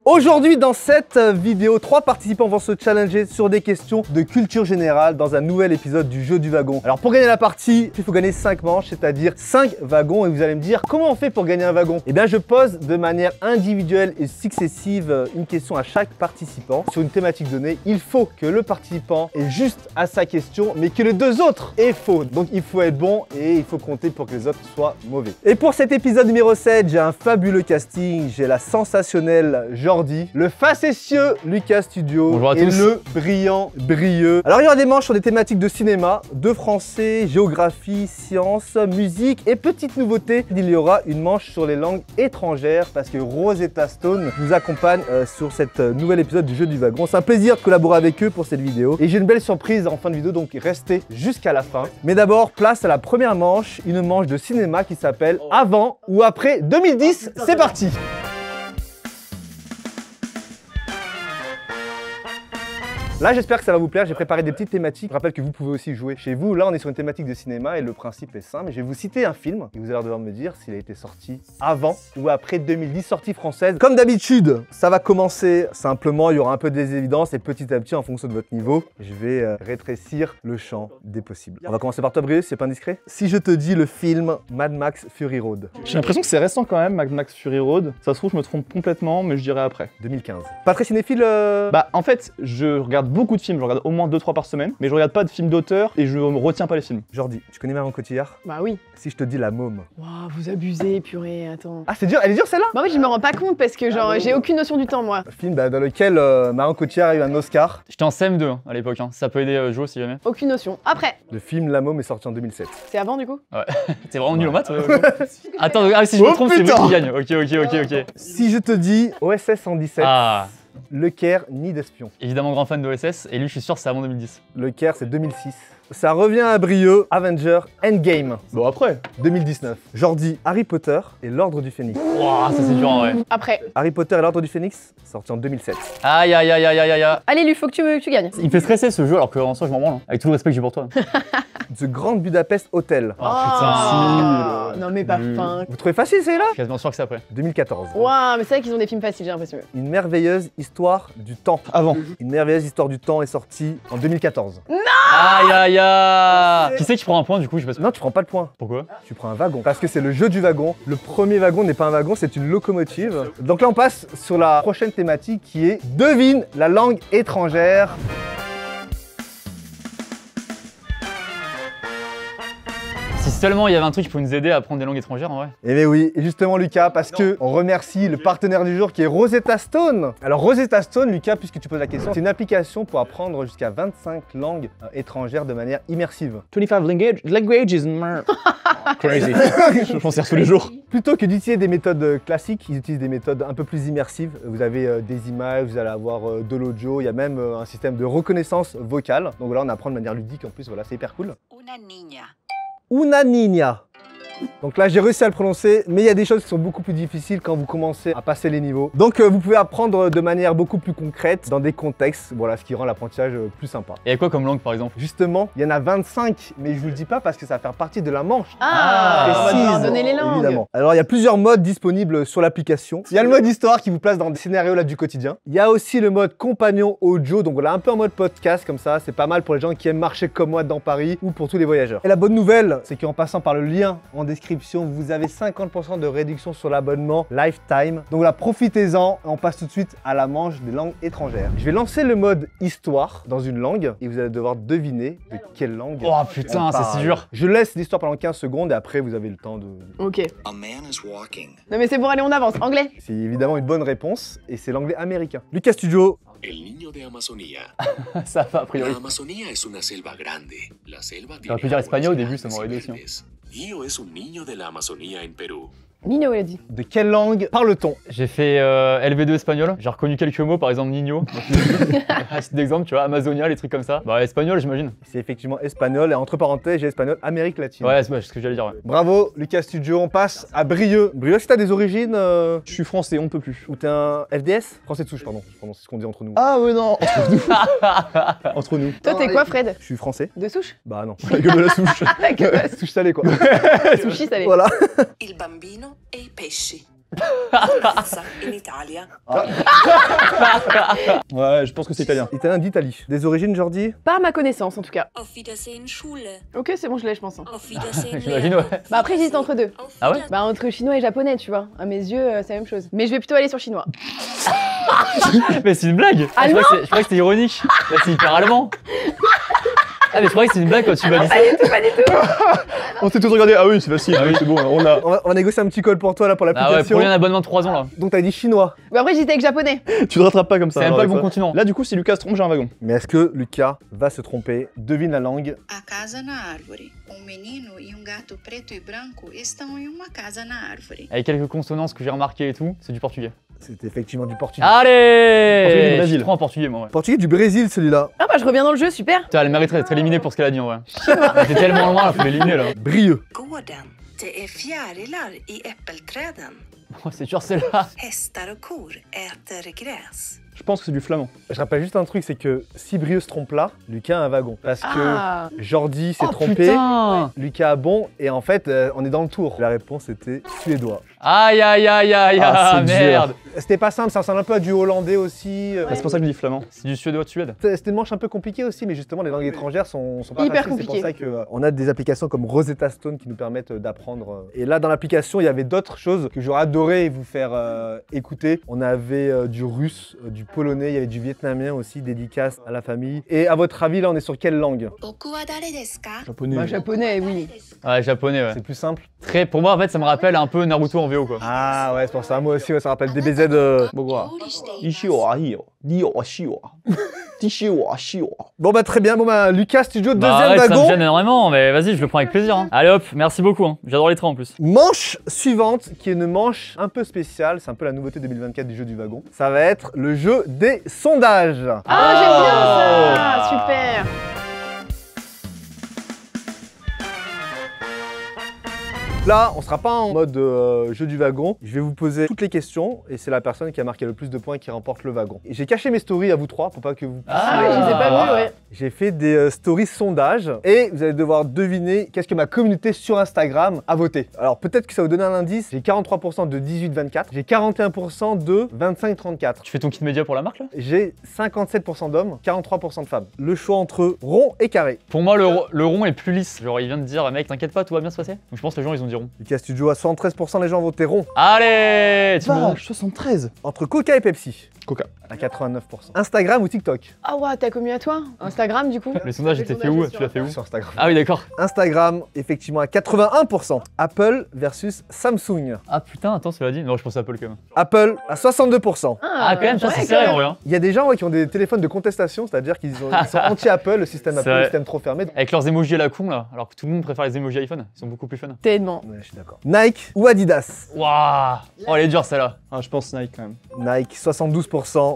Aujourd'hui dans cette vidéo, 3 participants vont se challenger sur des questions de culture générale dans un nouvel épisode du jeu du wagon. Alors pour gagner la partie, il faut gagner 5 manches, c'est-à-dire 5 wagons et vous allez me dire comment on fait pour gagner un wagon. Eh bien je pose de manière individuelle et successive une question à chaque participant sur une thématique donnée. Il faut que le participant ait juste à sa question mais que les deux autres aient faux. Donc il faut être bon et il faut compter pour que les autres soient mauvais. Et pour cet épisode numéro 7, j'ai un fabuleux casting. J'ai la sensationnelle Jordi, le facétieux Lucas Studio et le brillant Brieux. Alors il y aura des manches sur des thématiques de cinéma, de français, géographie, sciences, musique et petite nouveauté, il y aura une manche sur les langues étrangères parce que Rosetta Stone nous accompagne sur cet nouvel épisode du jeu du wagon. C'est un plaisir de collaborer avec eux pour cette vidéo et j'ai une belle surprise en fin de vidéo, donc restez jusqu'à la fin. Mais d'abord, place à la première manche, une manche de cinéma qui s'appelle Avant ou après 2010. C'est parti! Là, j'espère que ça va vous plaire. J'ai préparé des petites thématiques. Je rappelle que vous pouvez aussi jouer chez vous. Là, on est sur une thématique de cinéma et le principe est simple. Je vais vous citer un film et vous allez devoir me dire s'il a été sorti avant ou après 2010, sortie française. Comme d'habitude, ça va commencer simplement. Il y aura un peu des évidences et petit à petit, en fonction de votre niveau, je vais rétrécir le champ des possibles. On va commencer par toi, Brieux, c'est pas indiscret. Si je te dis le film Mad Max Fury Road. J'ai l'impression que c'est récent quand même, Mad Max Fury Road. Ça se trouve, je me trompe complètement, mais je dirais après. 2015. Pas très cinéphile Bah, en fait, je regarde beaucoup de films, je regarde au moins 2-3 par semaine, mais je regarde pas de films d'auteur et je me retiens pas les films. Jordi, tu connais Marion Cotillard? Bah oui. Si je te dis La Môme. Waouh, vous abusez, purée, attends. Ah, c'est dur, elle est dure celle-là? Bah oui, je me rends pas compte parce que genre, j'ai aucune notion du temps, moi. Un film dans lequel Marion Cotillard a eu un Oscar. J'étais en CM2 à l'époque, ça peut aider Joe si jamais. Aucune notion. Après. Le film La Môme est sorti en 2007. C'est avant du coup? Ouais. T'es vraiment nul au maths Attends, si je me trompe, c'est moi qui gagne. Ok. Si je te dis OSS 117, Le Caire, nid d'espion. Évidemment grand fan de OSS, et lui je suis sûr c'est avant 2010. Le Caire, c'est 2006. Ça revient à Brieux, Avenger Endgame. Bon après 2019. Jordi, Harry Potter et l'Ordre du Phénix. Wouah, ça c'est dur en vrai. Après. Harry Potter et l'Ordre du Phénix, sorti en 2007. Aïe. Allez, Lu, faut que tu gagnes. Il me fait stresser ce jeu alors qu'en soi je m'en branle, hein. Avec tout le respect que j'ai pour toi. The Grand Budapest Hotel. Oh putain, non mais pas fin. Vous trouvez facile celle-là? Je suis quasiment sûr que c'est après. 2014. Waouh, mais c'est vrai qu'ils ont des films faciles, j'ai l'impression. Une merveilleuse histoire du temps. avant. Une merveilleuse histoire du temps est sortie en 2014. Aïe. Qui c'est qui prend un point du coup? Je sais pas. Non, tu prends pas le point. Pourquoi? Tu prends un wagon. Parce que c'est le jeu du wagon. Le premier wagon n'est pas un wagon, c'est une locomotive. Donc là, on passe sur la prochaine thématique qui est devine la langue étrangère. Si seulement il y avait un truc qui pouvait nous aider à apprendre des langues étrangères en vrai. Eh bien oui, et justement Lucas, parce que on remercie le partenaire du jour qui est Rosetta Stone. Alors Rosetta Stone, Lucas, puisque tu poses la question, c'est une application pour apprendre jusqu'à 25 langues étrangères de manière immersive. 25 languages. Crazy. Je m'en sers tous les jours. Plutôt que d'utiliser des méthodes classiques, ils utilisent des méthodes un peu plus immersives. Vous avez des images, vous allez avoir de l'audio, il y a même un système de reconnaissance vocale. Donc là, on apprend de manière ludique en plus, voilà, c'est hyper cool. Una niña. Donc là, j'ai réussi à le prononcer, mais il y a des choses qui sont beaucoup plus difficiles quand vous commencez à passer les niveaux. Donc vous pouvez apprendre de manière beaucoup plus concrète, dans des contextes, voilà, ce qui rend l'apprentissage plus sympa. Et à quoi comme langue par exemple? Justement, il y en a 25, mais je vous le dis pas parce que ça va faire partie de la manche. On va devoir donner les langues. Évidemment. Alors il y a plusieurs modes disponibles sur l'application. Il y a le mode histoire qui vous place dans des scénarios là du quotidien. Il y a aussi le mode compagnon audio, donc voilà, un peu en mode podcast comme ça. C'est pas mal pour les gens qui aiment marcher comme moi dans Paris ou pour tous les voyageurs. Et la bonne nouvelle, c'est qu'en passant par le lien en description, vous avez 50% de réduction sur l'abonnement Lifetime. Donc là, profitez-en. On passe tout de suite à la manche des langues étrangères. Je vais lancer le mode histoire dans une langue et vous allez devoir deviner de quelle langue. Oh putain, c'est si dur. Je laisse l'histoire pendant 15 secondes et après vous avez le temps de... Ok. Non mais c'est bon, allez, on avance. Anglais. C'est évidemment une bonne réponse et c'est l'anglais américain. Lucas Studio. El niño de Amazonía. Ça va a priori. La Amazonía es una selva grande. La selva J'aurais pu dire espagnol au début, ça m'aurait aidé aussi. Guillo es un niño de la Amazonía en Perú. Nino, il a dit. De quelle langue parle-t-on? J'ai fait LV2 espagnol, j'ai reconnu quelques mots, par exemple Nino. À titre d'exemple, tu vois, Amazonia, les trucs comme ça. Bah, espagnol, j'imagine. C'est effectivement espagnol, et entre parenthèses, j'ai espagnol, Amérique latine. Ouais, c'est ce que j'allais dire. Ouais. Bravo, Lucas Studio, on passe à Brieux. Brieux, est-ce que t'as des origines Je suis français, on ne peut plus. Ou t'es un FDS? Français de souche, pardon. C'est ce qu'on dit entre nous. Ah ouais, non. Entre nous. Toi, t'es quoi, Fred? Je suis français. De souche? Bah non. La gueule de la souche. La gueule. Souche salée, quoi. Sushi salé. Voilà. Il bambino e i pesci. in Italia. Ouais, je pense que c'est italien. Italien d'Italie. Des origines, Jordi? Pas à ma connaissance en tout cas. Auf Wiedersehen, Schule. Ok, c'est bon, je l'ai, je pense. Hein. Auf Wiedersehen, J'imagine, ouais. Bah après, j'hésite entre deux. Auf Ah ouais Wiedersehen. Bah entre chinois et japonais, tu vois. À mes yeux, c'est la même chose. Mais je vais plutôt aller sur chinois. Mais c'est une blague. Ah je croyais que c'était ironique. Là, c'est hyper allemand. Ah, mais je croyais que c'était une blague quand tu m'as dit ça. Pas du tout. On s'est tous regardé. Ah oui, c'est facile. Ah oui, c'est bon. On a. On va négocier un petit call pour toi là pour Ah ouais, l'application. pour lui un abonnement de 3 ans là. Donc t'as dit chinois. Bah après, j'étais avec japonais. Tu te rattrapes pas comme ça. C'est même alors, pas le avec bon ça. continent. Là, du coup, si Lucas se trompe, j'ai un wagon. Mais est-ce que Lucas va se tromper? Devine la langue. A casa na árvore. Menino e gato preto e branco estão em uma casa na árvore. Avec quelques consonances que j'ai remarquées et tout, c'est du portugais. C'est effectivement du portugais. Allez Portugais du Je Brésil. suis trop en portugais moi, ouais. Portugais du Brésil celui-là. Ah bah je reviens dans le jeu, super. Putain, elle mériterait d'être éliminée pour ce qu'elle a dit en vrai. Elle était tellement loin, il faut l'éliminer là. Brieux. Gården. Det fjärilar i äppelträden. Oh, c'est sûr celle-là. Hästar och kor äter gräs. Je pense que c'est du flamand. Je rappelle juste un truc, c'est que si Brieux se trompe là, Lucas a un wagon. Parce que Ah. Jordi s'est Oh trompé, putain Lucas a bon, et en fait, on est dans le tour. La réponse était suédois. Aïe aïe aïe aïe Ah, c'est merde. C'était pas simple, ça ressemble un peu à du hollandais aussi. C'est pour ça que je dis flamand. C'est du suédois de Suède. C'était une manche un peu compliquée aussi, mais justement, les langues étrangères sont pas Hyper faciles. C'est pour compliquées. ça qu'on a des applications comme Rosetta Stone qui nous permettent d'apprendre. Et là, dans l'application, il y avait d'autres choses que j'aurais adoré vous faire écouter. On avait du russe, du polonais, il y avait du vietnamien aussi, dédicace à la famille. Et à votre avis, là, on est sur quelle langue? Boku wa dare desu ka? Japonais. Bah japonais, oui. Ouais, japonais, ouais. C'est plus simple. Très, pour moi, en fait, ça me rappelle un peu Naruto en VO, quoi. Ah ouais, c'est pour ça. Moi aussi, ouais, ça rappelle DBZ. Bon bah très bien, bon bah Lucas, studio Bah deuxième ouais, ça me wagon. gêne énormément, mais vas-y, je le prends avec plaisir. Hein. Allez hop, merci beaucoup. Hein. J'adore les trains en plus. Manche suivante, qui est une manche un peu spéciale, c'est un peu la nouveauté 2024 du jeu du wagon. Ça va être le jeu des sondages. Ah, j'aime bien ça. Super. Là, on sera pas en mode jeu du wagon. Je vais vous poser toutes les questions et c'est la personne qui a marqué le plus de points qui remporte le wagon. Et j'ai caché mes stories à vous trois pour pas que vous puissiez... Ah ouais, je les ai pas vus, ouais. J'ai fait des stories sondages et vous allez devoir deviner qu'est-ce que ma communauté sur Instagram a voté. Alors peut-être que ça va vous donner un indice. J'ai 43% de 18-24, j'ai 41% de 25-34. Tu fais ton kit média pour la marque là? J'ai 57% d'hommes, 43% de femmes. Le choix entre rond et carré. Pour moi, le rond est plus lisse. Genre, il vient de dire, mec, t'inquiète pas, tout va bien se passer. Donc je pense que les gens, ils ont dit rond. Lucas Studio à 73%, les gens ont voté rond. Allez, tu me 73. Entre Coca et Pepsi. Coca. À 89%. Instagram ou TikTok? Ah ouais, t'as commis à toi? Instagram du coup? Les sondages étaient faits où? Tu l'as fait où? Sur Instagram. Ah oui, d'accord. Instagram, effectivement, à 81%. Apple versus Samsung. Ah putain, attends, cela dit. Non, je pense à Apple quand même. Apple à 62%. Ah, quand même, ça ouais, c'est quand sérieux même. en vrai. Hein. Il y a des gens ouais, qui ont des téléphones de contestation, c'est-à-dire qu'ils sont anti-Apple, le système C'est Apple, vrai. le système trop fermé. Avec leurs emojis à la con là, alors que tout le monde préfère les emojis iPhone. Ils sont beaucoup plus fun. Tellement. Ouais, je suis d'accord. Nike ou Adidas? Waouh. Oh, elle est dure celle-là. Ah, je pense Nike quand même. Nike, 72%.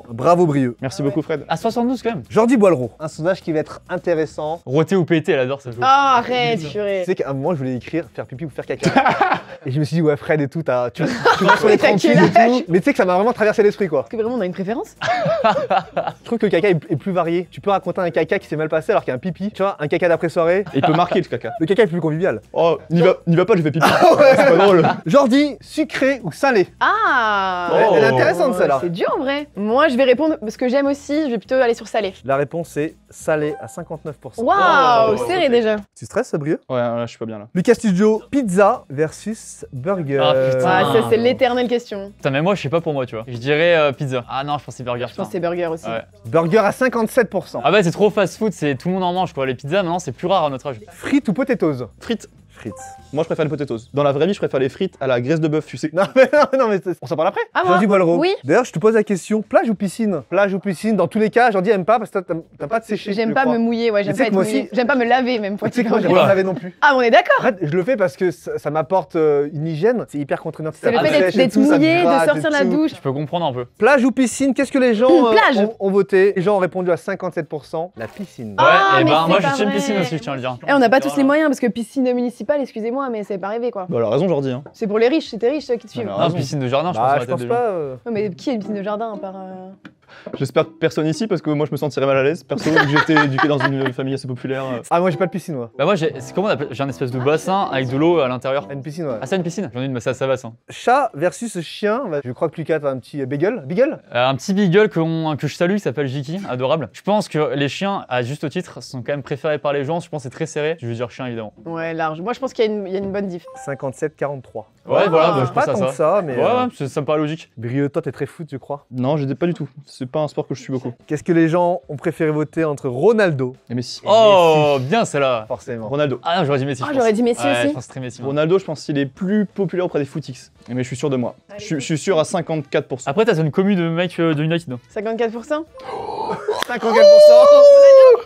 Bravo Brieux. Merci beaucoup, Fred. À 72 quand même. Jordi Boileau. Un sondage qui va être intéressant. Roté ou pété, elle adore ce jeu. Ah, arrête, purée. Tu sais qu'à un moment, je voulais écrire faire pipi ou faire caca. Et je me suis dit, ouais, Fred et tout, tu vas sur les T'as tranquilles quel et tout. Mais tu sais que ça m'a vraiment traversé l'esprit, quoi. Est-ce que vraiment on a une préférence? Je trouve que le caca est plus varié. Tu peux raconter un caca qui s'est mal passé alors qu'il y a un pipi. Tu vois, un caca d'après-soirée. Et il peut marquer le caca. Le caca est plus convivial. Oh, n'y va pas, je fais pipi. C'est pas drôle. Jordi, sucré ou salé? Ah. Elle est intéressante, celle-là. C'est dur en vrai. Moi, je vais répondre parce que j'aime aussi. Je vais plutôt aller sur salé. La réponse est salé à 59%. Waouh, serré déjà. Tu stresses, Brieux? Ouais, là, je suis pas bien là. Lucas Studio, pizza versus burger. Ah, putain. Ouais, ça c'est l'éternelle question. Putain, mais moi, je sais pas pour moi, tu vois. Je dirais pizza. Ah non, je pense que c'est burger. Je pense que c'est burger aussi. Ouais. Burger à 57%. Ah bah, c'est trop fast food, c'est tout le monde en mange quoi. Les pizzas maintenant, c'est plus rare à notre âge. Frites ou potatoes? Frites. Frites. Moi, je préfère les potatoes. Dans la vraie vie, je préfère les frites à la graisse de bœuf, tu sais. Non, mais on s'en parle après. Ah, moi? Jordi Boileau. Oui. D'ailleurs, je te pose la question, plage ou piscine? Plage ou piscine? Dans tous les cas, Jordi aime pas parce que t'aimes pas te sécher. J'aime je pas crois. me mouiller, ouais, j'aime tu sais pas que être moi mouillée. aussi- J'aime pas me laver même. Pour Tu sais être que moi, j'aime honnête. pas me laver non plus. Ah, on est d'accord. Arrête, je le fais parce que ça m'apporte une hygiène. C'est hyper contraignant. C'est le Ça fait sèche et d'être tout, ça te mouillé, de gratte et sortir de la tout. douche. Je peux comprendre un peu. Plage ou piscine? Qu'est-ce que les gens Plage. ont voté? Les gens ont répondu à 57%. La piscine. Ah, ouais, et mais ben c'est moi, pas je suis une vrai. piscine aussi, je tiens à le dire. Eh, on n'a pas tous les moyens parce que piscine municipale, excusez-moi, mais c'est pas rêvé quoi. Bah, elle a raison, Jordi. Hein. C'est pour les riches, c'est tes riches qui te suivent. Alors, Non, raison. piscine de jardin, je pense Bah, sur la je tête pense des gens. pas. Non, mais qui a une piscine de jardin à part. J'espère personne ici parce que moi je me sentirais mal à l'aise. Perso, vu que j'étais éduqué dans une famille assez populaire. Ah, moi j'ai pas de piscine, moi. Bah moi c'est comment on appelle, j'ai un espèce de bassin avec de l'eau à l'intérieur. Ah, une piscine, ouais. Ah c'est une piscine. J'en ai une mais ça va ça. Chat versus chien. Bah, je crois que Lucas a un petit beagle. Beagle? Un petit beagle que je salue qui s'appelle Jiki, adorable. Je pense que les chiens, à juste titre, sont quand même préférés par les gens. Je pense que c'est très serré. Je veux dire chien évidemment. Ouais, large. Moi, je pense qu'il y a une bonne diff. 57-43. Ouais, voilà, bah, je Pas pense à tant que ça, mais. Ouais, ça me paraît logique. Brieux, toi t'es très foot, je crois. Non, je pas du tout. C'est pas un sport que je suis beaucoup. Qu'est-ce que les gens ont préféré voter entre Ronaldo? Et Messi. Oh, bien celle-là. Forcément. Ronaldo. Ah non, j'aurais dit Messi. Ah, je pense. j'aurais dit Messi Ouais, aussi. je pense très Messi. moi. Ronaldo, je pense qu'il est plus populaire auprès des footix. Mais je suis sûr de moi. Je suis sûr à 54%. Après, t'as une commu de mecs de United. 54%.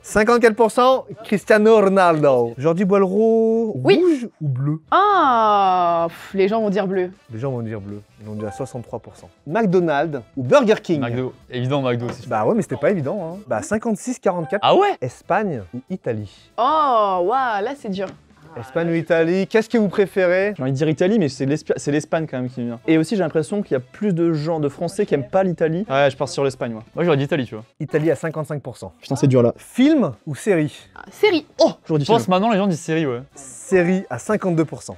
54%, Cristiano Ronaldo. Jordi Boileau, Oui. rouge ou bleu? Ah, les gens vont dire bleu. Les gens vont dire bleu. Ils vont dire 63%. McDonald's ou Burger King? McDo. Évident, McDo aussi. Bah ouais, mais c'était pas évident. Hein. Bah 56-44. Ah ouais? Espagne ou Italie? Oh, waouh, là c'est dur. Espagne ou Italie? Qu'est-ce que vous préférez? J'ai envie de dire Italie, mais c'est l'Espagne quand même qui me vient. Et aussi, j'ai l'impression qu'il y a plus de gens de Français qui aiment pas l'Italie. Ouais, je pars sur l'Espagne, moi. Moi, j'aurais dit Italie, tu vois. Italie à 55%. Putain, c'est dur là. Film ou série? Ah, série. Oh, j'aurais dit Je pense film. maintenant, les gens disent série, ouais. Série à 52%.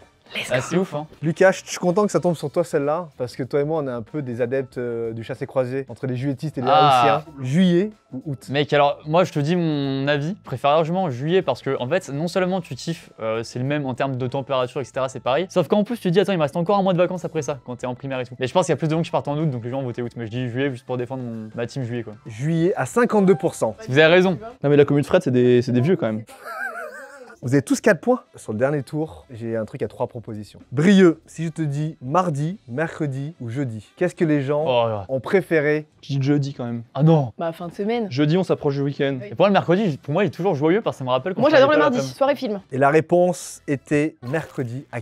Ah, c'est ouf, hein. Lucas, je suis content que ça tombe sur toi celle-là, parce que toi et moi, on est un peu des adeptes du chassé-croisé entre les juilletistes et les Ah. haussiens. Juillet ou août? Mec, alors, moi, je te dis mon avis. Je préfère largement juillet parce que, en fait, non seulement tu kiffes, c'est le même en termes de température, etc., c'est pareil. Sauf qu'en plus, tu te dis, attends, il me reste encore un mois de vacances après ça, quand t'es en primaire et tout. Mais je pense qu'il y a plus de gens qui partent en août, donc les gens vont voter août. Mais je dis juillet juste pour défendre ma team juillet, quoi. Juillet à 52%. Vous avez raison. Non, mais la commune de Fred, c'est des vieux quand même. Vous avez tous 4 points. Sur le dernier tour, j'ai un truc à 3 propositions. Brieux, si je te dis mardi, mercredi ou jeudi, qu'est-ce que les gens Oh là. ont préféré? Je dis jeudi quand même. Ah non. Bah, fin de semaine. Jeudi, on s'approche du week-end. Et pour moi, le mercredi, pour moi, il est toujours joyeux parce que ça me rappelle quand Moi, je j'adore le travaillais pas mardi, l'après-midi. soirée film. Et la réponse était mercredi à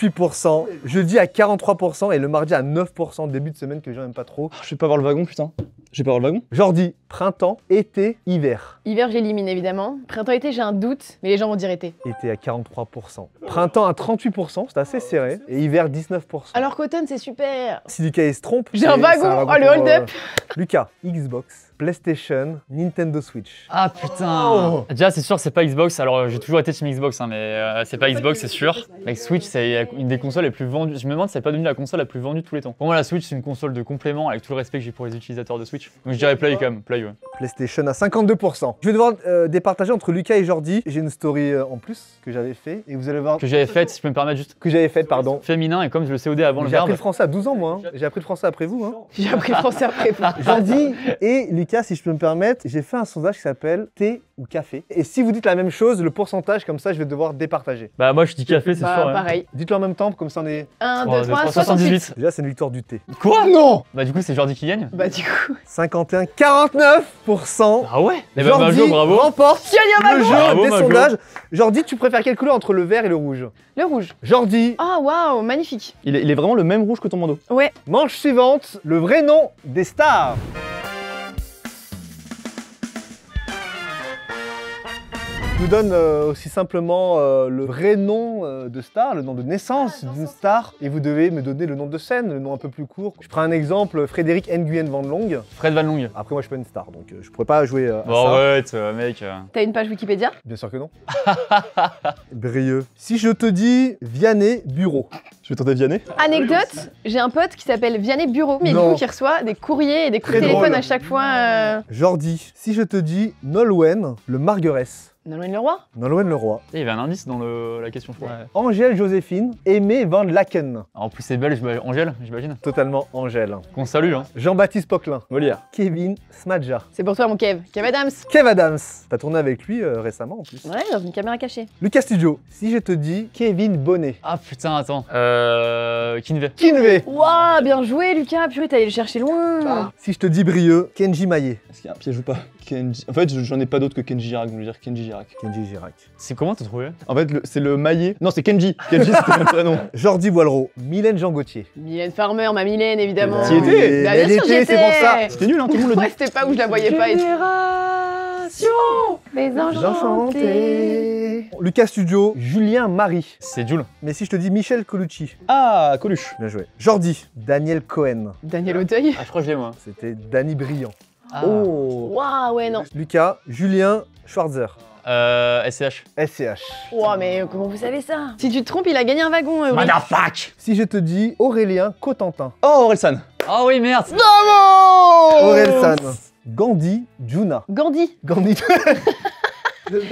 48%, jeudi à 43% et le mardi à 9%, début de semaine que j'aime pas trop. Je vais pas voir le wagon, putain. Je vais pas voir le wagon. Jordi, printemps, été, hiver. Hiver, j'élimine évidemment. Printemps-été, j'ai un doute, mais les gens vont dire été. Été à 43%. Printemps à 38%, c'est assez serré. Et hiver, 19%. Alors qu'automne, c'est super. Si Lucas se trompe, J'ai un c'est wagon. Oh, le pour, hold-up. Lucas, Xbox, PlayStation, Nintendo Switch. Ah putain. Déjà, c'est sûr, c'est pas Xbox. Alors, j'ai toujours été team Xbox, hein, mais c'est pas Xbox, c'est sûr. La Switch, c'est une des consoles les plus vendues. Je me demande si c'est pas devenu la console la plus vendue de tous les temps. Pour moi, la Switch, c'est une console de complément avec tout le respect que j'ai pour les utilisateurs de Switch. Donc, je dirais Play quand même. Play, ouais. PlayStation à 52%. Je vais devoir départager entre Lucas et Jordi. J'ai une story en plus que j'avais fait et vous allez voir Que j'avais faite, si je peux me permettre, juste que j'avais faite, pardon. féminin et comme je le COD avant le J'ai appris verbe. le français à 12 ans, moi. Hein. J'ai appris le français après vous. Hein. J'ai appris le français après. Jordi et Lucas, si je peux me permettre, j'ai fait un sondage qui s'appelle thé ou café. Et si vous dites la même chose, le pourcentage, comme ça, je vais devoir départager. Bah, moi, je dis café, c'est Bah, sûr. Ouais. pareil. Dites-le en même temps, comme ça on est... 1, 2, 3, 68. 78. Déjà, c'est une victoire du thé. Quoi? Non. Bah, du coup, c'est Jordi qui gagne. Bah, du coup. 51, 49%. Ah ouais? Eh ben, Jordi Majo, bravo. remporte le jeu Bravo, des Majo. sondages. Jordi, tu préfères quelle couleur entre le vert et le rouge? Le rouge. Jordi, Ah, waouh, magnifique. Il est vraiment le même rouge que ton bandeau. Ouais. manche suivante, le vrai nom des stars. Je vous donne aussi simplement le vrai nom de star, le nom de naissance d'une star, et vous devez me donner le nom de scène, le nom un peu plus court. Je prends un exemple, Frédéric Nguyen Van Long. Fred Van Long. Après moi je suis pas une star, donc je pourrais pas jouer à Bon, ça. ouais, mec. T'as une page Wikipédia? Bien sûr que non. Brieux. Si je te dis Vianney Bureau. Je vais tenter Vianney. Anecdote, j'ai un pote qui s'appelle Vianney Bureau, mais du Non. coup qui reçoit des courriers et des coups de Très téléphone drôle. à chaque fois. Jordi. Si je te dis Nolwenn le Marguerès. Nolwenn Leroy? Nolwenn Leroy. Il y avait un indice dans la question, je crois. Angèle Joséphine, Aimé Van Laken. En plus, c'est belge, Angèle, j'imagine. Totalement Angèle. Qu'on salue, hein. Jean-Baptiste Poquelin. Molière. Kevin Smadja. C'est pour toi mon Kev. Kev Adams. Kev Adams. T'as tourné avec lui récemment en plus. Ouais, dans une caméra cachée. Lucas Studio. Si je te dis Kevin Bonnet. Ah putain, attends. Kinvey. Kinvey. Waouh, bien joué Lucas, purée, t'es allé le chercher loin. Si je te dis Brieux, Kenji Maillet. Est-ce qu'il y a un piège ou pas? Kenji. En fait, j'en ai pas d'autre que Kenji Girac, donc je vais dire Kenji Girac. Kenji Girac. C'est comment t'as trouvé? En fait, c'est le maillet. Non, c'est Kenji. Kenji, c'était mon prénom. Jordi Boileau. Mylène Jean Gauthier. Mylène Farmer, ma Mylène évidemment. T'y étais? Bah, Elle bien sûr, était, c'est pour ça. C'était nul, hein, tout le monde le dit. Ouais, c'était pas où je la voyais pas. Et... Les Enchanté. Lucas Studio. Julien Marie. C'est Jules. Mais si je te dis Michel Colucci. Ah, Coluche. Bien joué. Jordi. Daniel Cohen. Daniel Auteuil. Ah, je crois que je l'ai, moi. C'était Danny Briand. Ah. Oh. Waouh, ouais, non. Lucas, Julien Schwarzer. SCH. SCH. Waouh, mais comment vous savez ça? Si tu te trompes, il a gagné un wagon. Motherfuck. Si je te dis Aurélien Cotentin. Oh, Orelsan. Oh oui, merde. Orelsan. Gandhi Juna. Gandhi. Gandhi.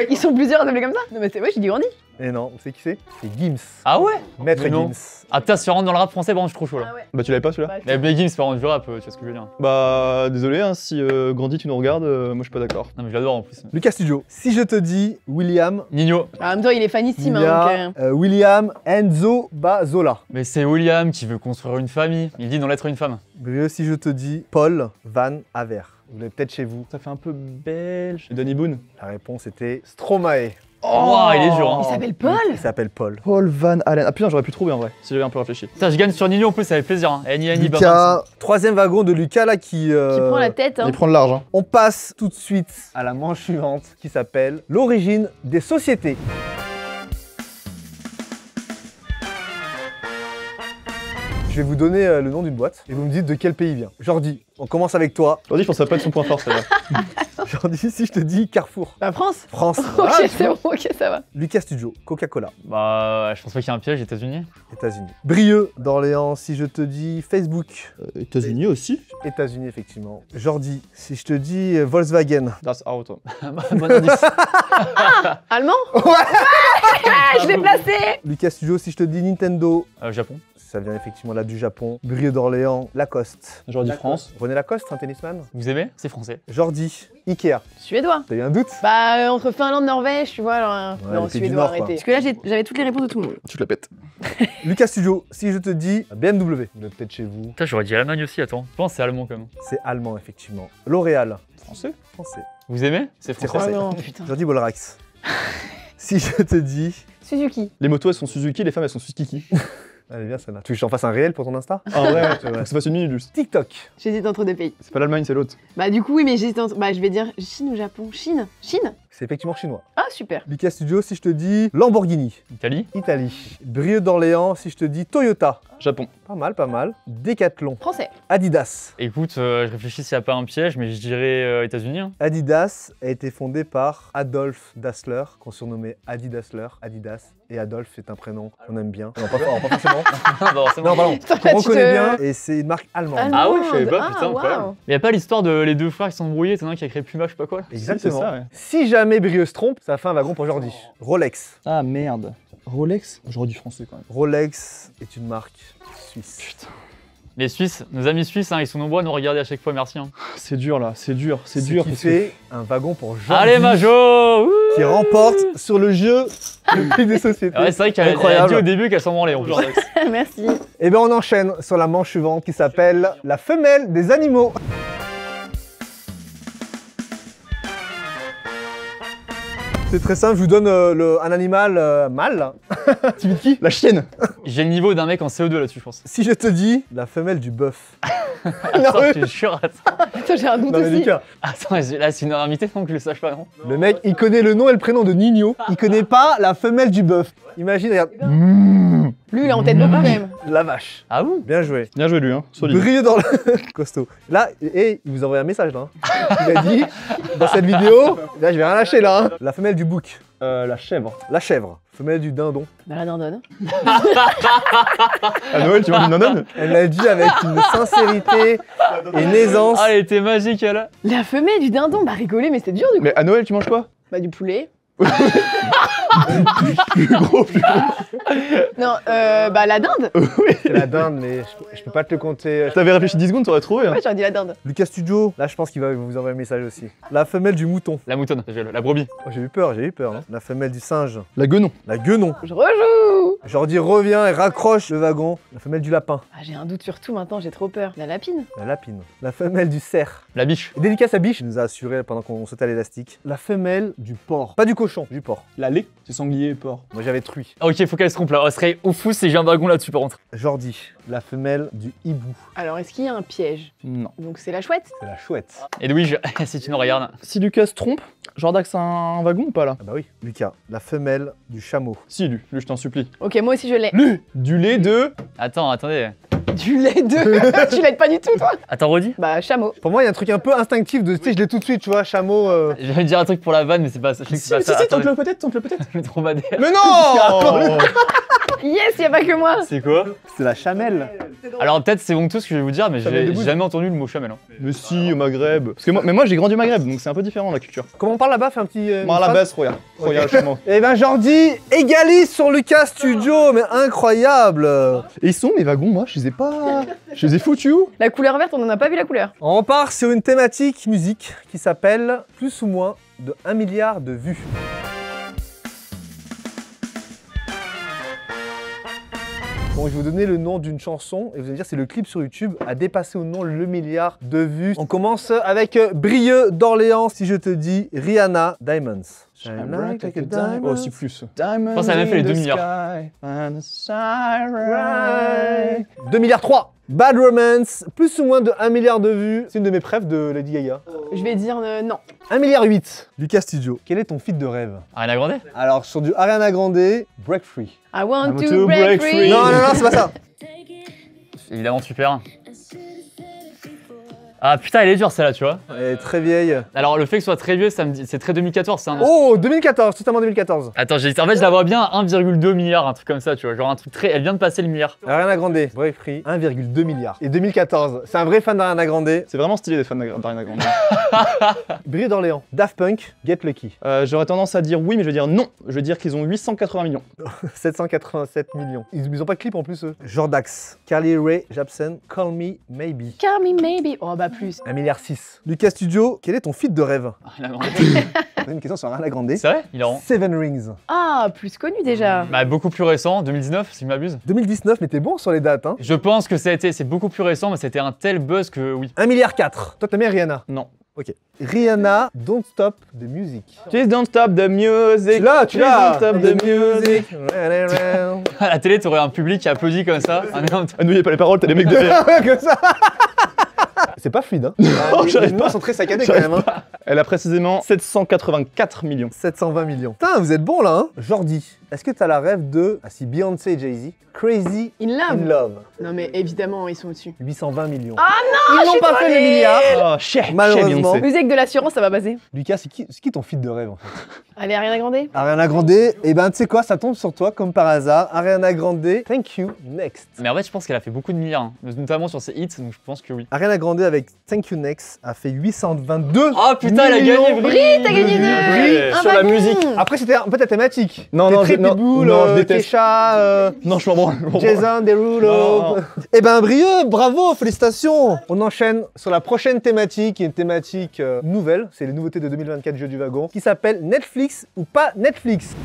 Ils sont plusieurs à s'appeler comme ça? Non, mais c'est vrai, j'ai dit Gandhi. Et non, vous savez qui c'est? C'est Gims. Ah ouais? Maître Mais non. Gims. Ah putain, si on rentre dans le rap français, bon, je suis trop chaud là. ouais. Bah tu l'avais pas celui-là? Mais Gims, par contre, du rap, tu vois ce que je veux dire. Bah désolé hein, si Gandhi tu nous regardes, moi je suis pas d'accord. Non, mais je l'adore en plus. Lucas Studio. Si je te dis William. Nino. En même temps, il est fanissime. Il y Hein, a William Enzo Bazola. Mais c'est William qui veut construire une famille. Il dit dans l'être une femme. Brieux, si je te dis Paul Van Aver. Vous l'avez peut-être chez vous. Ça fait un peu belge. Danny Boone. La réponse était Stromae. Oh, il est dur, hein. Il s'appelle Paul. Il s'appelle Paul. Paul Van Allen. Ah putain, j'aurais pu trouver en vrai, si j'avais un peu réfléchi. Putain, je gagne sur Nino en plus, ça fait plaisir. Hein. Annie, Lucas, troisième wagon de Lucas là qui Prends la tête. Hein. Il prend le large. Hein. On passe tout de suite à la manche suivante qui s'appelle l'origine des sociétés. Je vais vous donner le nom d'une boîte et vous me dites de quel pays il vient. Jordi, on commence avec toi. Jordi, je pense que ça va pas être son point fort, celle-là. Jordi, si je te dis Carrefour. La France. France. Ok, Voilà, tu c'est vois. bon, ok, ça va. Lucas Studio, Coca-Cola, Bah, je pense pas qu'il y a un piège, États-Unis. États-Unis. Brieux, d'Orléans, si je te dis Facebook. États-Unis aussi. États-Unis, effectivement. Jordi, si je te dis Volkswagen. Das Auto. Bon indice. Allemand. Ouais. Ah, je l'ai placé. Lucas Studio, si je te dis Nintendo. Japon. Ça vient effectivement là du Japon. Brieux d'Orléans, Lacoste. Jordi France. René Lacoste, un tennisman. Vous aimez? C'est français. Jordi, Ikea. Suédois. T'as eu un doute? Bah, entre Finlande, Norvège, tu vois, alors. Ouais, Non, les pays du suédois, Nord, quoi. arrêtez. Parce que là, j'avais toutes les réponses de tout le monde. Tu te la pètes. Lucas Studio, si je te dis BMW. Vous êtes peut-être chez vous. Putain, j'aurais dit Allemagne aussi, attends. Je pense que c'est allemand quand même. C'est allemand, effectivement. L'Oréal. Français. Français. Vous aimez? C'est C'est français. français. Oh non, putain. Jordi Bolrax. Si je te dis. Suzuki. Les motos elles sont Suzuki, les femmes elles sont Suzuki. Allez, bien celle-là. Tu veux que je t'en fasse un réel pour ton Insta? Ah ouais, C'est vrai. faut que ça fasse une minute juste. TikTok. J'hésite entre deux pays. C'est pas l'Allemagne, c'est l'autre. Bah, du coup, oui, mais j'hésite entre. Bah, je vais dire Chine ou Japon. Chine. Chine. C'est effectivement chinois. Ah, super. Lucas Studio, si je te dis Lamborghini. Italie. Italie. Brieux d'Orléans, si je te dis Toyota. Japon. Pas mal, pas mal. Décathlon. Français. Adidas. Écoute, je réfléchis s'il n'y a pas un piège, mais je dirais États-Unis. Hein. Adidas a été fondé par Adolf Dassler, qu'on surnommait Adi Dassler, Adidas. Et Adolf, c'est un prénom qu'on aime bien. Non, pas forcément. Non, c'est Non, pardon. Putain, Qu'on là, tu reconnaît te- bien. Et c'est une marque allemande. Ah ouais, je savais pas, putain, waouh. incroyable. Mais y a pas l'histoire de les deux frères qui sont embrouillés, t'en as un qui a créé Puma, je sais pas quoi là. Exactement. C'est ça, ouais. Si jamais Brieux se trompe, ça fait un wagon pour Jordi. Rolex. Ah merde. Rolex. J'aurais du français quand même. Rolex est une marque suisse. Putain. Les Suisses, nos amis suisses, hein, ils sont nombreux à nous regarder à chaque fois, merci. Hein. C'est dur là, c'est dur, c'est Ce dur. qui parce que- fait un wagon pour Jordi. Allez, Majo. Wouh. Qui remporte sur le jeu le prix des sociétés. Ouais, c'est vrai qu'elle a Incroyable. dit au début qu'elle s'en branlait en plus. Merci. Et bien on enchaîne sur la manche suivante qui s'appelle la femelle des animaux. C'est très simple, je vous donne un animal mâle. Tu dis qui? La chienne. J'ai le niveau d'un mec en CO2 là-dessus, je pense. Si je te dis la femelle du bœuf. Attends, je te jure, attends. Attends, j'ai un doute Non mais aussi. Lucas, Attends, là, c'est une invité, faut que je le sache pas, non? le mec il connaît le nom et le prénom de Nino, il connaît pas la femelle du bœuf. Imagine, regarde, Lui, il est en tête beaucoup quand même. la vache. Ah bon? Bien joué. Bien joué lui, hein. Solide. Brieux dans le... Costaud. Là, et il vous a envoyé un message là. Hein. Il a dit, dans cette vidéo, là je vais rien lâcher là. Hein. La femelle du bouc. La chèvre. La chèvre. Femelle du dindon. Bah, la dindonne. À Noël, tu vois une nonne. Elle l'a dit avec une sincérité et une aisance. Ah, elle était magique, elle. La femelle du dindon. Bah, rigoler, mais c'est dur du coup. Mais à Noël, tu manges quoi? Bah, du poulet. Plus gros. Non, bah, la dinde. C'est la dinde, mais je peux pas te le compter. T'avais réfléchi 10 secondes, t'aurais trouvé. Hein. Ouais, j'aurais dit la dinde. Lucas Studio, là je pense qu'il va vous envoyer un message aussi. La femelle du mouton. La moutonne, la brebis. Oh, j'ai eu peur. Non la femelle du singe. La guenon. La guenon. Je rejoue. Jordi revient et raccroche le wagon. La femelle du lapin. Ah, j'ai un doute sur tout maintenant, j'ai trop peur. La lapine. La lapine. La femelle du cerf. La biche. Et dédicace à Biche, il nous a assuré pendant qu'on sautait à l'élastique. La femelle du porc. Pas du cochon, du porc. La lait. C'est sanglier et porc. Moi j'avais truie. Ah, ok, faut qu'elle se trompe là. Oh, ce serait ouf fou si j'ai un wagon là-dessus par contre. Jordi. La femelle du hibou. Alors, est-ce qu'il y a un piège? Non. Donc, c'est la chouette. C'est la chouette. Edwige, si tu nous regardes. Si Lucas se trompe, Jordax a un wagon ou pas là? Ah bah oui. Lucas. La femelle du chameau. Si, lui, je t'en supplie. Ok, moi aussi, je l'ai. Lui, du lait de. Attends, attendez. Du lait de... Tu l'aides pas du tout, toi? Attends, redis. Bah, chameau. Pour moi, il y a un truc un peu instinctif de, tu sais, je l'ai tout de suite, tu vois, chameau. J'allais dire un truc pour la vanne, mais c'est pas ça. Je sais que c'est pas ça. Attendez. tente-le peut-être, tente-le peut-être. Le dromadaire. Mais non. Yes, y a pas que moi. C'est quoi? C'est la chamelle. Alors peut-être c'est bon tout ce que je vais vous dire, mais Chamel de j'ai Bouze. jamais entendu le mot chamel. Hein. Mais si, au Maghreb. Parce que moi j'ai grandi au Maghreb, donc c'est un peu différent la culture. Comment on parle là-bas? Fais un petit. Moi à la base, regarde. Regarde chez moi. Eh ben Jordi égalise sur Lucas Studio, mais incroyable. Et ils sont mes wagons, moi, je les ai pas. Je les ai foutus où? La couleur verte, on en a pas vu la couleur. On repart sur une thématique musique qui s'appelle plus ou moins de 1 milliard de vues. Bon, je vais vous donner le nom d'une chanson et vous allez me dire si le clip sur YouTube a dépassé ou non le milliard de vues. On commence avec Brieux d'Orléans. Si je te dis Rihanna, Diamonds. Oh, si plus. Je pense qu'elle a fait les 2 milliards. 2 milliards 3. Bad Romance, plus ou moins de 1 milliard de vues. C'est une de mes préfs de Lady Gaga. Je vais dire non. 1 milliard 8. Lucas Studio, quel est ton feat de rêve? Ariana Grande. Alors sur du Ariana Grande, Break Free. I want want to to break break free. free. Non, non, non, c'est pas ça. Évidemment super. Ah putain, elle est dure celle-là, tu vois. Elle est très vieille. Alors le fait que ce soit très vieux, ça me dit, c'est très 2014, c'est un. Oh, 2014, totalement 2014. Attends, en fait je la vois bien à 1,2 milliard, un truc comme ça, tu vois. Genre un truc très. Elle vient de passer le milliard. Ariana Grande, Break Free, 1,2 milliard. Et 2014, c'est un vrai fan d'Ariana Grande. C'est vraiment stylé d'être fan d'Ariana Grande. Brieux d'Orléans, Daft Punk, Get Lucky. J'aurais tendance à dire oui, mais je vais dire non. Je veux dire qu'ils ont 880 millions. 787 millions. Ils ont pas de clip en plus eux. Jordax, Carly Rae Jepsen, Call Me Maybe. Call me maybe. Oh bah plus. 1 milliard 6. Lucas Studio, quel est ton feat de rêve? Ariana Grande. Une question sur Ariana Grande. C'est vrai? Il est en. Seven Rings. Ah, plus connu déjà. Bah beaucoup plus récent, 2019 si je m'abuse. 2019, mais t'es bon sur les dates, hein. Je pense que c'est beaucoup plus récent, mais c'était un tel buzz que oui. 1 milliard 4. Toi, t'aimes bien Rihanna? Non. Ok. Rihanna, Don't Stop the Music. Please don't stop the music. Tu l'as. Please don't stop the music. À la télé, t'aurais un public qui applaudit comme ça. En même temps. Ah, n'oubliez pas les paroles, t'as des mecs derrière. Comme ça. C'est pas fluide, hein. Oh, j'arrive Les pas. mots sont très saccadés quand même, hein. Elle a précisément 784 millions. 720 millions. Putain, vous êtes bons là, hein. Jordi, est-ce que t'as la rêve de, ah si, Beyoncé et Jay-Z, Crazy In love. in Love, Non mais évidemment, ils sont au-dessus. 820 millions. Ah non, Ils n'ont pas fait le milliard. Oh, cher, Malheureusement. Beyoncé. Musique de l'assurance, ça va passer. Lucas, c'est qui ton feat de rêve en fait? Allez, Ariana Grande. Ariana Grande, et ben tu sais quoi, ça tombe sur toi comme par hasard. Ariana Grande, Thank You Next. Mais en fait, je pense qu'elle a fait beaucoup de milliards, hein, notamment sur ses hits, donc je pense que oui. Ariana Grande avec Thank You Next a fait 822. Oh putain, elle a millions. gagné, Brie, t'as gagné Brie. un sur la wagon. musique. Après c'était un peu ta thématique. Non, T'es non, très je- non, Pitbull, non, je déteste. Kesha, Non, je m'en branle. Jason Derulo. Non. Eh ben Brieux, bravo, félicitations. On enchaîne sur la prochaine thématique, qui est une thématique nouvelle, c'est les nouveautés de 2024 Jeux du Wagon, qui s'appelle Netflix ou pas Netflix.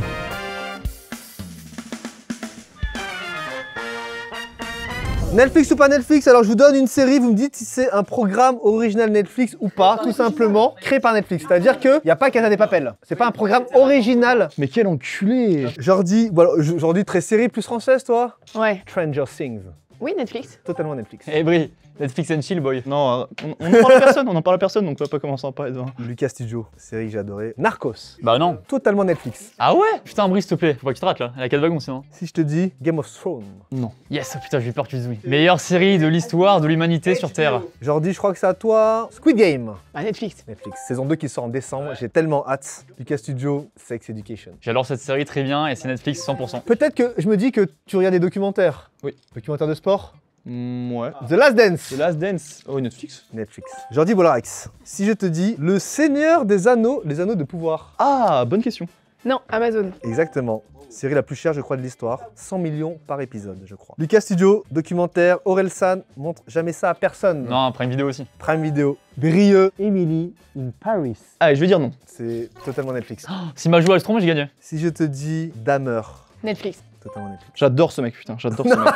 Netflix ou pas Netflix, alors je vous donne une série, vous me dites si c'est un programme original Netflix ou pas, tout simplement créé par Netflix. C'est-à-dire qu'il n'y a pas Casa des Papel, c'est pas un programme original. Mais quel enculé. Jordi, voilà, Jordi très série plus française toi? Ouais. Stranger Things, Oui, Netflix. totalement Netflix. Eh Brie, Netflix and chill, boy. Non, on n'en parle à personne, on n'en parle à personne, donc on va pas commencer à en parler devant. Lucas Studio, série que j'ai adorée. Narcos, Bah non. totalement Netflix. Ah ouais? Putain, Brie, s'il te plaît, faut pas que tu te rates là. Elle a 4 wagons sinon. Si je te dis Game of Thrones, Non. Yes, oh, putain, j'ai eu peur que tu dises oui. Meilleure série de l'histoire de l'humanité sur Terre. Jordi, je crois que c'est à toi. Squid Game, Bah, Netflix. Netflix, saison 2 qui sort en décembre, j'ai tellement hâte. Lucas Studio, Sex Education. J'adore cette série très bien et c'est Netflix 100%. Peut-être que je me dis que tu regardes des documentaires. Oui. Documentaires de sport. Ouais. The Last Dance. The Last Dance. Oh, Netflix. Netflix. Jordi Bolarax, si je te dis Le Seigneur des Anneaux, les Anneaux de pouvoir. Ah, bonne question. Non, Amazon. Exactement. Série la plus chère, je crois, de l'histoire. 100 millions par épisode, je crois. Lucas Studio, documentaire. Orelsan, montre jamais ça à personne. Non, après une vidéo aussi. Prime Video. Brieux, Emily in Paris. Allez, je vais dire non. C'est totalement Netflix. Si ma joue à Strom, j'ai gagné. Si je te dis Dahmer, Netflix. totalement Netflix. J'adore ce mec, putain, j'adore ce mec.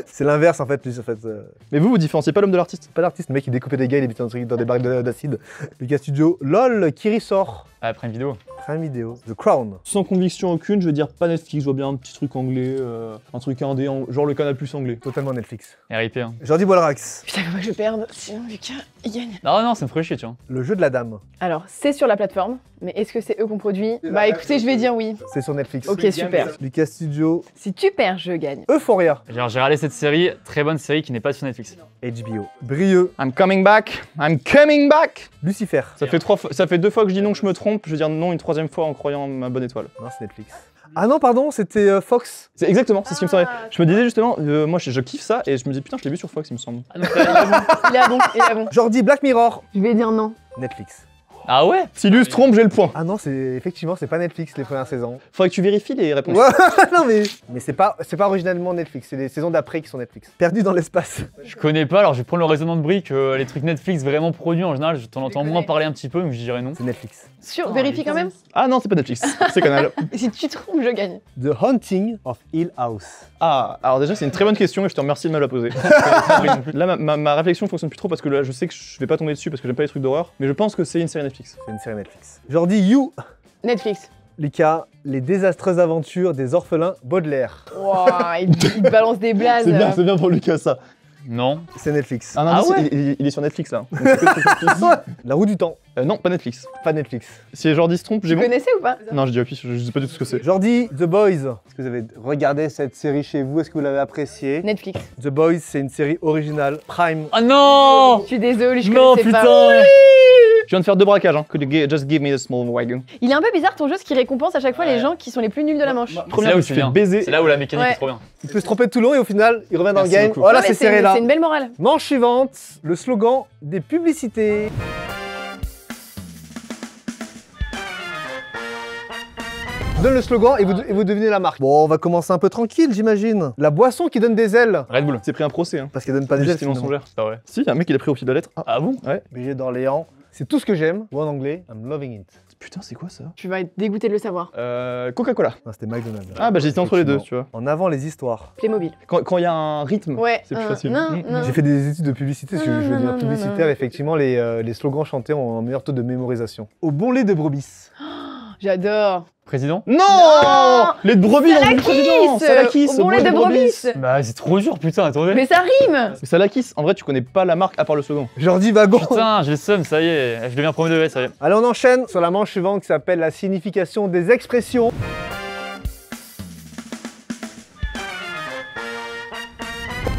C'est l'inverse en fait, lui, en fait. Mais vous différenciez pas l'homme de l'artiste? Pas l'artiste, le mec il découpait des gars, il habitait dans des barriques d'acide. Lucas Studio, LOL, Kiri sort. Après une vidéo. Prime Video. The Crown. Sans conviction aucune, je veux dire pas Netflix, je vois bien un petit truc anglais, un truc indé, genre le Canal Plus anglais. Totalement Netflix. RIP. Hein. Jordi Boilrax. Putain, faut pas que je perde, sinon Lucas, il gagne. Non, ça me ferait chier, tu vois. Le jeu de la dame. Alors, c'est sur la plateforme, mais est-ce que c'est eux qu'on produit? Bah écoutez, je vais dire oui. C'est sur Netflix. Ok, super. Lucas Studio. Si tu perds, je gagne. Euphoria. Genre, j'ai regardé cette série, très bonne série qui n'est pas sur Netflix. HBO. Brieux. I'm coming back. Lucifer. Ça fait 2 fois que je dis non que je me trompe, je vais dire non une 3e fois en croyant ma bonne étoile. Non, c'est Netflix. Ah non, pardon, c'était Fox. C'est exactement, c'est ce qui me semblait. Je me disais justement, moi je kiffe ça et je me dis putain je l'ai vu sur Fox il me semble. Ah, donc, Il est bon. Jordi Black Mirror. Je vais dire non. Netflix. ah ouais. Si Luce trompe, j'ai le point. Ah non, effectivement, c'est pas Netflix les premières saisons. Faudrait que tu vérifies les réponses. Ouais, non mais c'est pas originalement Netflix, c'est les saisons d'après qui sont Netflix. Perdu dans l'espace. Je connais pas, alors je vais prendre le raisonnement de briques, les trucs Netflix vraiment produits en général, je t'en entends moins parler un petit peu, donc je dirais non. C'est Netflix. Sûr, vérifie quand même. Ah non, c'est pas Netflix, c'est Canal. Et si tu trompes, je gagne. The Haunting of Hill House. Ah, alors déjà c'est une très bonne question et je te remercie de me la poser. Là ma réflexion fonctionne plus trop parce que là je sais que je vais pas tomber dessus parce que j'aime pas les trucs d'horreur, mais je pense que c'est une série Netflix. C'est une série Netflix. Jordi You. Netflix. Lucas, les désastreuses aventures des orphelins Baudelaire. Wouah, il te balance des blazes. C'est bien pour Lucas ça. Non. C'est Netflix. Un indice, ouais il est sur Netflix là. La roue du temps. Non, pas Netflix. Pas Netflix. Si Jordi se trompe, j'ai Tu bon. connaissais ou pas? Non, je dis appuie, je sais pas du tout ce que c'est. Jordi, The Boys. Est-ce que vous avez regardé cette série chez vous? Est-ce que vous l'avez appréciée? Netflix. The Boys, c'est une série originale Prime. Ah non. Je suis désolée, je Non, connaissais pas. putain. Je viens de faire 2 braquages, hein. Could you just give me a small wagon? Il est un peu bizarre ton jeu, ce qui récompense à chaque fois les gens qui sont les plus nuls de la manche. C'est là où je me tu suis viens. fait baiser. C'est là où la mécanique Ouais. est trop bien. Il peut se tromper tout le long et au final, il revient dans Merci le game. beaucoup. Voilà, Ouais, mais c'est serré là. C'est une belle morale. Manche suivante, le slogan des publicités. Je donne le slogan et vous devinez la marque. Bon, on va commencer un peu tranquille, j'imagine. La boisson qui donne des ailes. Red Bull. C'est pris un procès, hein. Parce qu'elle donne pas des ailes. Publicité finalement. mensongère. C'est pas vrai. Si, y a un mec qui l'a pris au pied de la lettre. Ah, Ah bon? ouais. Brigitte d'Orléans. C'est tout ce que j'aime. Ou en anglais, I'm loving it. Putain, c'est quoi ça? Tu vas être dégoûté de le savoir. Coca-Cola. Non, c'était McDonald's. Ah bah j'hésitais entre les deux, tu vois. En avant les histoires. Playmobil. Quand il y a un rythme, Ouais. c'est plus facile. Non, Mm. non. J'ai fait des études de publicité, je Non, veux non, dire non, publicitaire, non. effectivement, les slogans chantés ont un meilleur taux de mémorisation. Au bon lait de brebis. J'adore. Président? Non, les de brebis dans le président. Salakis, au bon lait de brebis. Bah c'est trop dur, putain, attendez. Mais ça rime. Mais Salakis, en vrai, tu connais pas la marque à part le slogan. Jordi Wagon. Putain, j'ai le seum, ça y est, je deviens premier degré, ça y est. Allez, on enchaîne sur la manche suivante qui s'appelle la signification des expressions.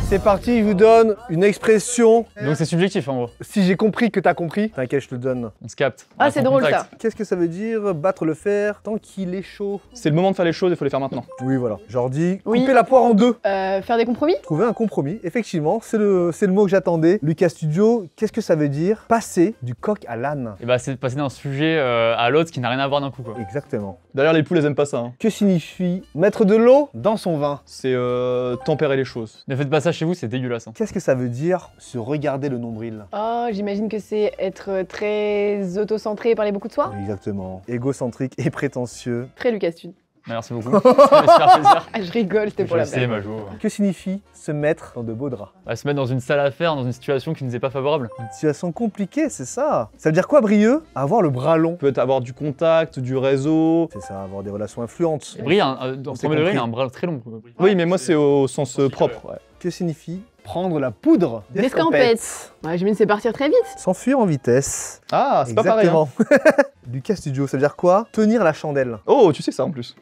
C'est parti, je vous donne une expression. Donc c'est subjectif en gros. Si j'ai compris que t'as compris, t'inquiète, je te le donne. On se capte. Ah, On c'est reste en drôle contact. ça. Qu'est-ce que ça veut dire battre le fer tant qu'il est chaud? C'est le moment de faire les choses, il faut les faire maintenant. Oui, voilà. Jordi, Oui. couper la poire en deux. Faire des compromis. Trouver un compromis, effectivement, c'est le mot que j'attendais. Lucas Studio, qu'est-ce que ça veut dire passer du coq à l'âne? Et bah c'est de passer d'un sujet à l'autre qui n'a rien à voir d'un coup quoi. Exactement. D'ailleurs, les poules, elles aiment pas ça. Hein. Que signifie mettre de l'eau dans son vin? C'est tempérer les choses. Ne faites pas ça chez vous, c'est dégueulasse. Hein. Qu'est-ce que ça veut dire se regarder le nombril? Oh, j'imagine que c'est être très auto-centré et parler beaucoup de soi. Exactement. Égocentrique et prétentieux. Très Lucas Stud. Merci beaucoup. Ça me fait super plaisir. Ah, je rigole, c'était pour Je la sais, blague. ma joue. Que signifie se mettre dans de beaux draps? Bah, se mettre dans une salle à faire, dans une situation qui nous est pas favorable. Une situation compliquée, c'est ça. Ça veut dire quoi, Brieux? Avoir le bras long. Peut avoir du contact, du réseau. C'est ça, avoir des relations influentes. Brie, dans On le s'est premier degré, compris. il a un bras très long. Oui, mais moi, c'est au sens propre. Ouais. Que signifie prendre la poudre D'escampette. Ouais, j'imagine c'est partir très vite. S'enfuir en vitesse. Ah, c'est pas pareil. Hein. Exactement. Lucas Studio, ça veut dire quoi? Tenir la chandelle. Oh, tu sais ça en plus.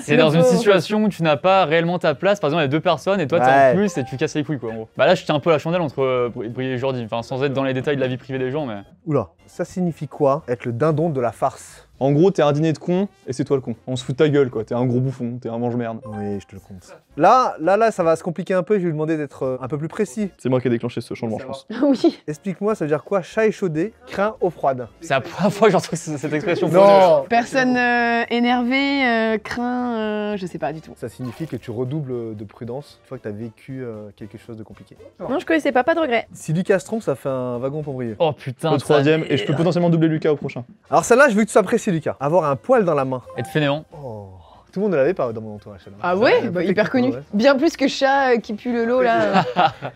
C'est dans une situation où tu n'as pas réellement ta place. Par exemple, il y a deux personnes et toi t'es Ouais. en plus et tu casses les couilles quoi en gros. Bah là, je tiens un peu la chandelle entre Brie et Jordi. Enfin, sans être dans les détails de la vie privée des gens, mais. Oula, ça signifie quoi? Être le dindon de la farce. En gros, t'es un dîner de con et c'est toi le con. On se fout de ta gueule, quoi. T'es un gros bouffon, t'es un mange-merde. Oui, je te le compte. Là, ça va se compliquer un peu. Je vais lui demander d'être un peu plus précis. C'est moi qui ai déclenché ce changement, je pense. Oui. Explique-moi, ça veut dire quoi? Chat échaudé, craint eau froide. C'est la première fois que j'entends cette expression. Non. Personne énervée, craint, je sais pas du tout. Ça signifie que tu redoubles de prudence une fois que tu as vécu quelque chose de compliqué. Non, je connaissais pas de regret. Si Lucas se trompe, ça fait un wagon pour briller. Oh putain. Le troisième, et je peux potentiellement doubler Lucas au prochain. Alors celle-là, je veux que tu sois précis, Lucas. Avoir un poil dans la main. Être fainéant. Oh. Tout le monde ne l'avait pas dans mon entourage. celle-là. Ah ouais, bah, peut-être hyper que- connu. ouais. Bien plus que chat qui pue le lot là.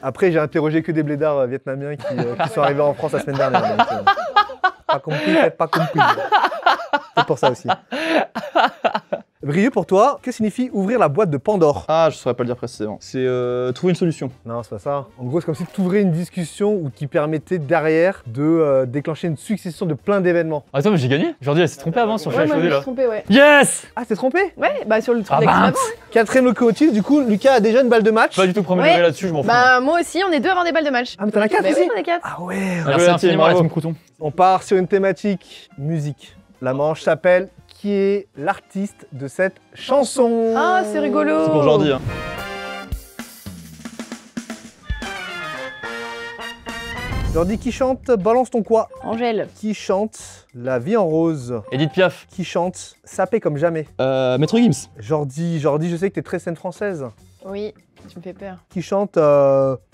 Après, j'ai interrogé que des blédards vietnamiens qui sont arrivés en France la semaine dernière. donc, Pas compris, faites pas compris. C'est pour ça aussi. Brieux, pour toi, que signifie ouvrir la boîte de Pandore? Ah, je saurais pas le dire précisément. C'est trouver une solution. Non, c'est pas ça. En gros, c'est comme si tu ouvrais une discussion ou qui permettait derrière de déclencher une succession de plein d'événements. Attends, mais j'ai gagné. Aujourd'hui, elle s'est trompée avant sur Ouais, moi, je HOD me là. suis trompée, ouais. Yes. Ah, t'es trompé? Ouais, bah sur le truc Ah d'Axis bah, d'avant. Quatrième locomotive, du coup, Lucas a déjà une balle de match. Pas du tout premier Ouais. degré là-dessus, je m'en fous. Bah, moi aussi, on est deux à avoir des balles de match. Ah, mais t'en as 4 Bah aussi? oui, on est 4. Ah ouais. Merci la infiniment, team, la team Crouton. On part sur une thématique musique. La manche s'appelle Qui est l'artiste de cette chanson? Ah, c'est rigolo. C'est pour Jordi. Hein. Jordi, qui chante Balance ton quoi? Angèle. Qui chante La vie en rose? Edith Piaf. Qui chante Sapé comme jamais? Maître Gims. Jordi, je sais que t'es très scène française. Oui, tu me fais peur. Qui chante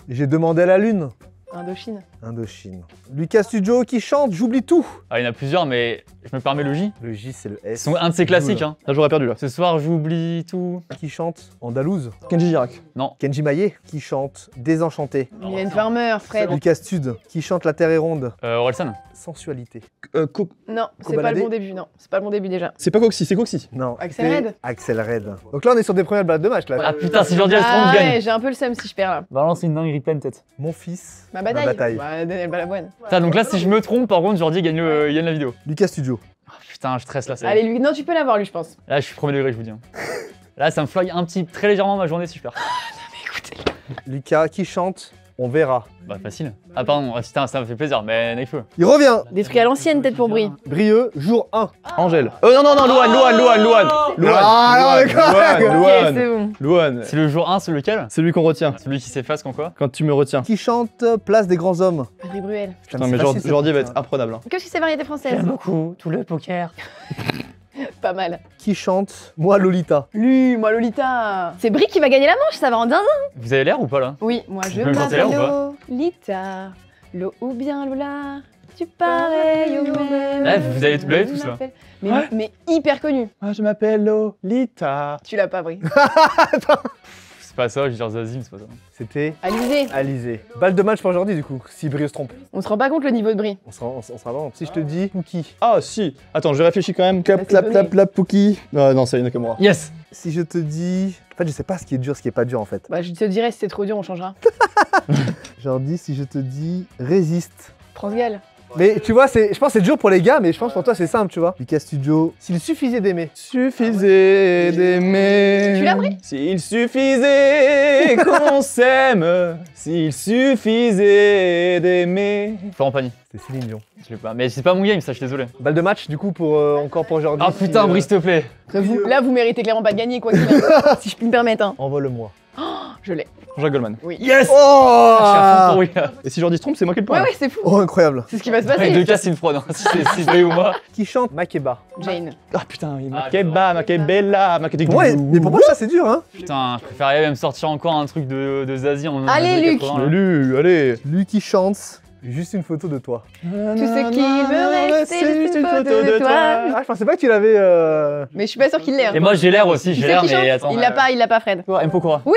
J'ai demandé à la lune? Indochine. Indochine. Lucas Studio qui chante J'oublie tout. Ah, il y en a plusieurs, mais je me permets le J. Le J, c'est le S. C'est un de ses classiques. Hein. Là, j'aurais perdu là. Ce soir, j'oublie tout. Qui chante Andalouse? Kenji Girac. Kenji Maillet. Qui chante Désenchanté? Mylène Farmer, Fred. Lucas Stud. Qui chante La Terre est ronde? Orelsan. Sensualité. Non, c'est pas Cobaladé. le bon début, non. C'est pas le bon début déjà. C'est pas Coxy, c'est Coxy. Non. Axel c'était Red. Axel Red. Donc là, on est sur des premières balles de match là. Ah putain, si Jordi elle se trompe, Ah je gagne. ouais, j'ai un peu le seum si je perds là. Balance une dinguerie pleine tête. Mon fils. Ma bataille. Ma bataille. Bah, Daniel Balavoine. Putain, donc là, si je me trompe, par contre, Jordi gagne, il gagne la vidéo. Lucas Studio. Ah, putain, je stresse là. ça y est. Allez, lui, non, tu peux l'avoir lui, je pense. Là, je suis premier degré, je vous dis. Hein. Là, ça me flag un petit, très légèrement ma journée si je perds. Lucas qui chante On verra. Bah, facile. Ah, pardon, putain, ça me fait plaisir, mais Nekfeu. Il revient. Des trucs à l'ancienne, peut-être pour Brie. Brieux, jour 1. Angèle. Non, Louane. Ah, non, mais Ok, c'est bon. Louane. C'est le jour 1, c'est lequel? C'est lui qu'on retient. Celui qui s'efface quand quoi? Quand tu me retiens. Qui chante Place des grands hommes. Patrick Bruel. Putain, mais Jordi va être imprenable. Hein. Qu'est-ce que c'est variété française? beaucoup, tout le poker. Pas mal. Qui chante Moi Lolita. Lui, moi Lolita. C'est Brie qui va gagner la manche, ça va en dingue. Vous avez l'air ou pas là? Oui, moi je peux me chanter là m'appelle ou pas Lolita. Lo ou bien Lola. Tu pareil au même. Ouais, vous avez tous là. Mais hyper connu. Ah, je m'appelle Lolita. Tu l'as pas, Brie. C'est pas ça, je veux dire Zazie, mais c'est pas ça. C'était Alizé. Alizé. Balle de match pour aujourd'hui du coup, si Brieux se trompe. On se rend pas compte le niveau de Brie. On sera bon. Si je te dis Pookie. Ah, si. Attends, je réfléchis quand même. Cap, c'est clap, donné. clap, clap, Pookie. Non, c'est Nakamura. Yes! Si je te dis... En fait, je sais pas ce qui est dur, ce qui est pas dur en fait. Bah, je te dirais si c'est trop dur, on changera. Jordi, si je te dis Résiste. France Gall. Mais tu vois, je pense que c'est dur pour les gars, mais je pense pour toi c'est simple, tu vois. Lucas Studio, s'il suffisait d'aimer. Suffisait d'aimer. Tu l'as, Brie? S'il suffisait qu'on s'aime. S'il suffisait d'aimer. Florent Pagny. C'était Céline Dion. Je l'ai pas. Mais c'est pas mon game, ça, je suis désolé. Balle de match du coup pour encore pour Jordi. Ah putain, Brice, s'il te plaît. Là, vous méritez clairement pas de gagner, quoi qu'il arrive. Si je puis me permettre, hein. Envole-moi. Je l'ai. Jean-Jacques Goldman. Yes! Oh, Je suis à fond pour oui là. Et si Jordi se trompe, c'est moi qui le prends. Ouais, ouais, c'est fou. Oh, incroyable. C'est ce qui va se Avec passer. deux cas, c'est une fraude. Hein. Si c'est Brie ou moi. Qui chante Makeba. Jane. Ah putain, Makeba, Makebella, Makeba. Ouais, mais pour moi ça c'est dur hein. Putain, je préférerais même sortir encore un truc de Zazie en Allez, années Luc. 80, là. Lu, allez. Lui qui chante, juste une photo de toi. Tout ce qu'il me reste, c'est juste une photo de toi. Ah, je pensais pas que tu l'avais. Mais je suis pas sûre qu'il l'ait. hein. Et moi, j'ai l'air aussi, Tu j'ai sais l'air, qui chante mais attends. Il l'a pas, Fred. M. Pokora. Oh,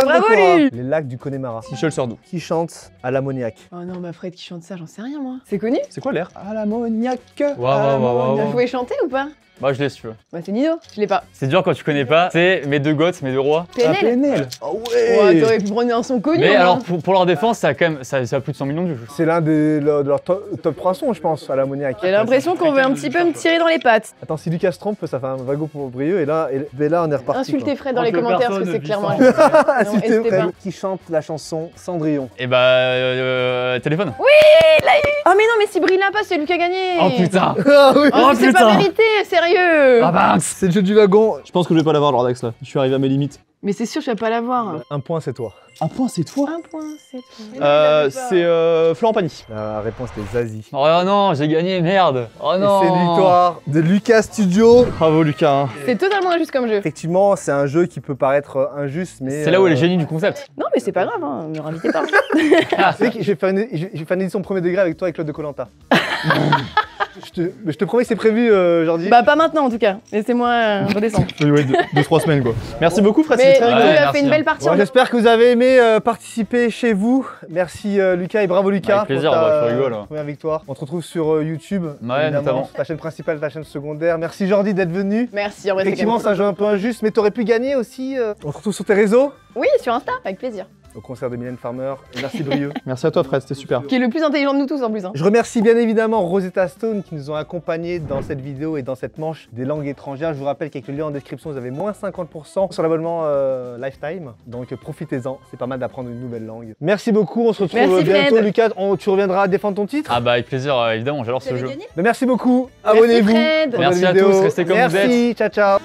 bravo, d'accord. lui. Les lacs du Connemara. Michel Sardou. Qui chante à l'ammoniaque. Oh non, ma Fred qui chante ça, j'en sais rien moi. C'est connu? C'est quoi l'air? À l'ammoniaque. Vous pouvez chanter ou pas? Moi, je l'ai si tu veux. Bah, c'est Nino, je l'ai pas. C'est dur quand tu connais pas. C'est mes deux goths, mes deux rois. PNL. PNL. Oh Ouais, t'aurais pu prendre un son connu. Mais hein. alors, pour leur défense, ça a quand même ça a plus de 100 millions de vues. C'est l'un de leurs top 3 sons, je pense, à l'ammoniaque. J'ai l'impression qu'on veut un petit peu me tirer dans les pattes. Attends, si Lucas se trompe, ça fait un vago pour Brieux et là on est reparti. Insultez Fred dans les Entre commentaires parce que personnes c'est clairement. vivant. quoi. Non, Insultez hésitez Fred. pas. Qui chante la chanson Cendrillon. Et bah, téléphone. Oh mais non, mais si Brie l'a pas, c'est lui qui a gagné. Oh putain. Ah oui. Oh, mais c'est pas putain. mérité, sérieux. Ah bah, C'est le jeu du wagon. Je pense que je vais pas l'avoir, Lordax là. Je suis arrivé à mes limites. Mais c'est sûr, je vais pas l'avoir. Un point, c'est toi. Un point, c'est toi. Un point, c'est tout. C'est Florent Pagny. La réponse était Zazie. oh non, j'ai gagné, merde. Oh Et non. c'est une victoire de Lucas Studio. Bravo Lucas. Hein. C'est totalement injuste comme jeu. Effectivement, c'est un jeu qui peut paraître injuste, mais. C'est là où est le génie du concept. Non, mais c'est pas grave, hein, me invitez pas. Tu sais que je vais faire une édition premier degré avec toi et Claude de Colanta. je te promets que c'est prévu, Jordi. Bah pas maintenant en tout cas. Laissez-moi redescendre. Oui, ouais, 2-3 semaines quoi. Merci beaucoup Fred, Mais c'était du très coup, rigolo. il a merci, fait une hein. belle partie. Bon, j'espère que vous avez aimé participer chez vous. Merci Lucas et bravo Lucas Avec plaisir, pour ta bah, je rigole. première victoire. On te retrouve sur YouTube, Ouais, notamment. ta chaîne principale, ta chaîne secondaire. Merci Jordi d'être venu. Merci, en vrai, c'est Effectivement, quand c'est un jeu un peu injuste, mais t'aurais pu gagner aussi. On te retrouve sur tes réseaux, Oui, sur Insta, avec plaisir. au concert de Mylène Farmer. Et merci Brieux. Merci à toi Fred, c'était super. Qui est le plus intelligent de nous tous en plus. Hein. Je remercie bien évidemment Rosetta Stone qui nous ont accompagnés dans cette vidéo et dans cette manche des langues étrangères. Je vous rappelle qu'avec le lien en description, vous avez moins 50% sur l'abonnement Lifetime. Donc profitez-en, c'est pas mal d'apprendre une nouvelle langue. Merci beaucoup, on se retrouve Merci, bientôt Fred. Lucas. Tu reviendras défendre ton titre. Ah bah avec plaisir, évidemment, j'adore ce jeu. Mais merci beaucoup, Merci, abonnez-vous. Fred. pour Merci la à vidéo. tous, restez comme vous êtes. Merci, ciao ciao.